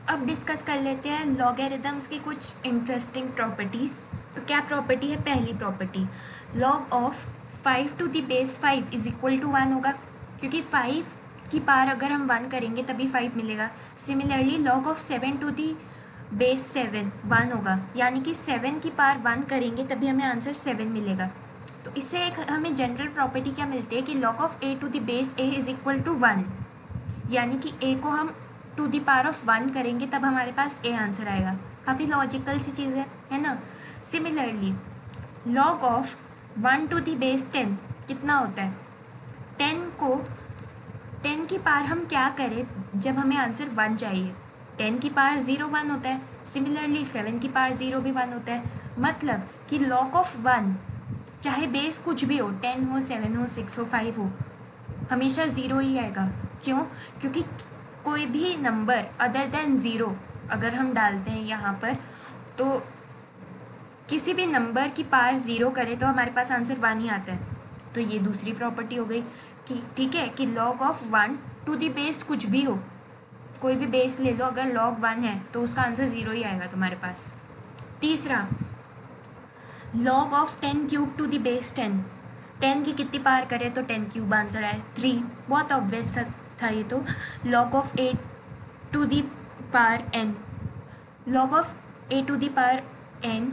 अब डिस्कस कर लेते हैं लॉगरिदम्स की कुछ इंटरेस्टिंग प्रॉपर्टीज़। तो क्या प्रॉपर्टी है? पहली property, log of 5 to the base 5 is equal to 1 होगा, क्योंकि 5 की पार अगर हम 1 करेंगे तभी 5 मिलेगा। Similarly log of 7 to the base 7 1 होगा, यानी कि 7 की पार 1 करेंगे तभी हमें आंसर 7 मिलेगा। तो इससे एक हमें जनरल प्रॉपर्टी क्या मिलती है कि log of a to the base a is equal to 1, यानी कि a को हम टू द पावर ऑफ 1 करेंगे तब हमारे पास a आंसर आएगा। काफ़ी लॉजिकल सी चीज़ है ना। Similarly log of 1 to the base 10 कितना होता है? 10 की पावर हम क्या करें जब हमें आंसर 1 चाहिए? 10 की पावर 0 1 होता है। सिमिलरली 7 की पावर 0 भी 1 होता है। मतलब कि लॉग ऑफ 1 चाहे बेस कुछ भी हो, 10 हो, 7 हो, 6 हो, 5 हो, हमेशा 0 ही आएगा। क्यों? क्योंकि कोई भी नंबर अदर देन 0 अगर हम डालते हैं यहाँ पर, तो किसी भी नंबर की पावर 0 करें तो हमारे पास आंसर 1 ही आता है। तो ये दूसरी प्रॉपर्टी हो गई कि ठीक है कि log of 1 to the base कुछ भी हो, कोई भी बेस ले लो, अगर लॉग 1 है तो उसका आंसर 0 ही आएगा तुम्हारे पास। तीसरा, log of 10 cube two the base 10, 10 की कितनी पावर करें तो 10 क्यूब आंसर आए 3। बहुत ऑब्वियस था ये तो। Log of 8 to the power n, log of a to the power n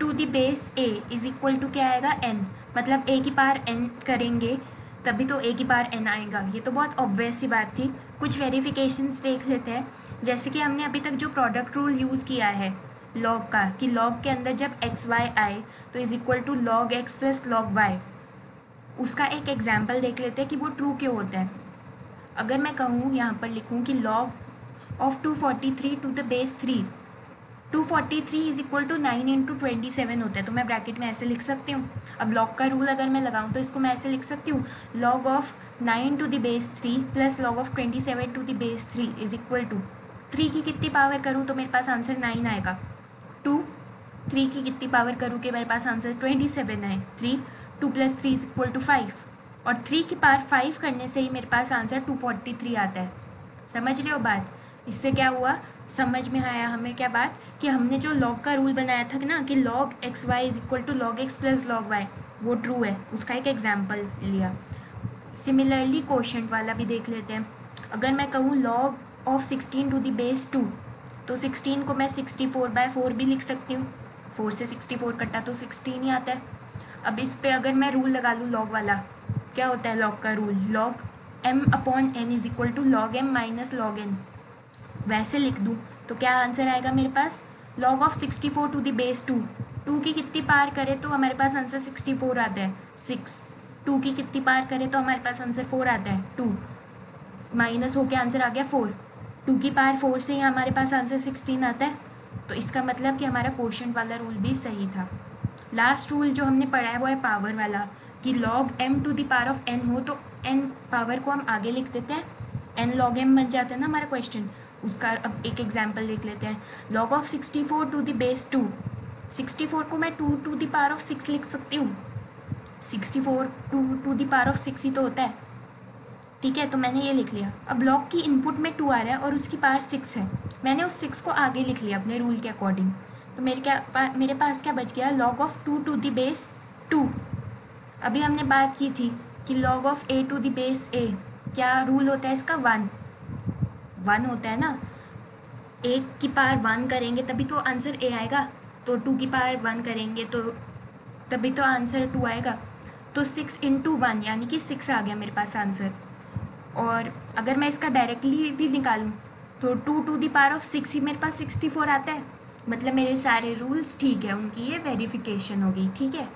to the base a is equal to क्या आएगा? n। मतलब a की पावर n करेंगे तभी तो a की पावर n आएगा। ये तो बहुत ऑब्वियस सी बात थी। कुछ वेरिफिकेशंस देख लेते हैं। जैसे कि हमने अभी तक जो प्रोडक्ट रूल यूज़ किया है लॉग का, कि लॉग के अंदर जब एक्स वाई आए तो is equal to log x plus log y, उसका एक एग्जाम्पल देख लेते हैं कि वो ट्रू क्यों होता है। अगर मैं कहूँ यहाँ पर लिखूँ कि log of 243 to the base 3, 243 is equal to 9 into 27 होता है, तो मैं ब्रैकेट में ऐसे लिख सकती हूँ। अब लॉग का रूल अगर मैं लगाऊँ तो इसको मैं ऐसे लिख सकती हूँ, log of 9 to the base 3 plus log of 27 to the base 3 is equal to 3 की कितनी पावर करूँ तो मेरे पास आंसर 9 आएगा। 3 की कितनी पावर करूँ कि मेरे पास आंसर 27 आए 3, 2 प्लस 3 इज इक्वल टू 5, और 3 की पावर 5 करने से ही मेरे पास आंसर 243 आता है। समझ रहे हो बात? इससे क्या हुआ, समझ में आया हमें क्या बात, कि हमने जो लॉग का रूल बनाया था ना कि log x y is equal to log x plus log y, वो ट्रू है। उसका एक एग्जाम्पल लिया। सिमिलरली कोशेंट वाला भी देख लेते हैं। अगर मैं कहूँ log of 16 to the base 2, तो 16 को मैं 64/4 भी लिख सकती हूँ। 4 से 64 कटा तो 16 ही आता है। अब इस पे अगर मैं रूल लगा लूँ लॉग वाला, क्या होता है लॉग का rule? Log m/n is equal to log m minus log n, वैसे लिख दूँ तो क्या आंसर आएगा मेरे पास? Log of 64 to the base 2, 2 की कितनी पार करें तो हमारे पास आंसर 64 आता है 6, 2 की कितनी पार करें तो हमारे पास आंसर 4 आता है 2, माइनस होके आंसर आ गया 4, 2 की पावर 4 से ही हमारे पास आंसर 16 आता है। तो इसका मतलब कि हमारा क्वोशंट वाला रूल भी सही था। लास्ट रूल जो हमने पढ़ा है वो है पावर वाला, कि log m to the power of n हो तो n पावर को हम आगे लिख देते हैं, n लॉग m बन जाता है ना हमारा क्वेश्चन। उसका अब एक एग्जाम्पल देख लेते हैं। Log of 64 to the base 2, 64 को मैं 2 टू द पावर ऑफ 6 लिख सकती हूँ। 64 2 टू द पावर ऑफ 6 ही तो होता है, ठीक है। तो मैंने ये लिख लिया। अब लॉग की इनपुट में 2 आ रहा है और उसकी पावर 6 है, मैंने उस 6 को आगे लिख लिया अपने रूल के अकॉर्डिंग। तो मेरे पास क्या बच गया? Log of 2 to the base 2। अभी हमने बात की थी कि log of a to the base a, क्या रूल होता है इसका? 1 होता है ना। 1 की पावर 1 करेंगे तभी तो आंसर a आएगा, तो 2 की पावर 1 करेंगे तो तभी तो आंसर 2 आएगा। तो 6 इंटू 1 यानी कि 6 आ गया मेरे पास आंसर। और अगर मैं इसका डायरेक्टली भी निकालूं तो 2 टू द पावर ऑफ 6 ही मेरे पास 64 आता है। मतलब मेरे सारे रूल्स ठीक है, उनकी ये वेरिफिकेशन होगी, ठीक है।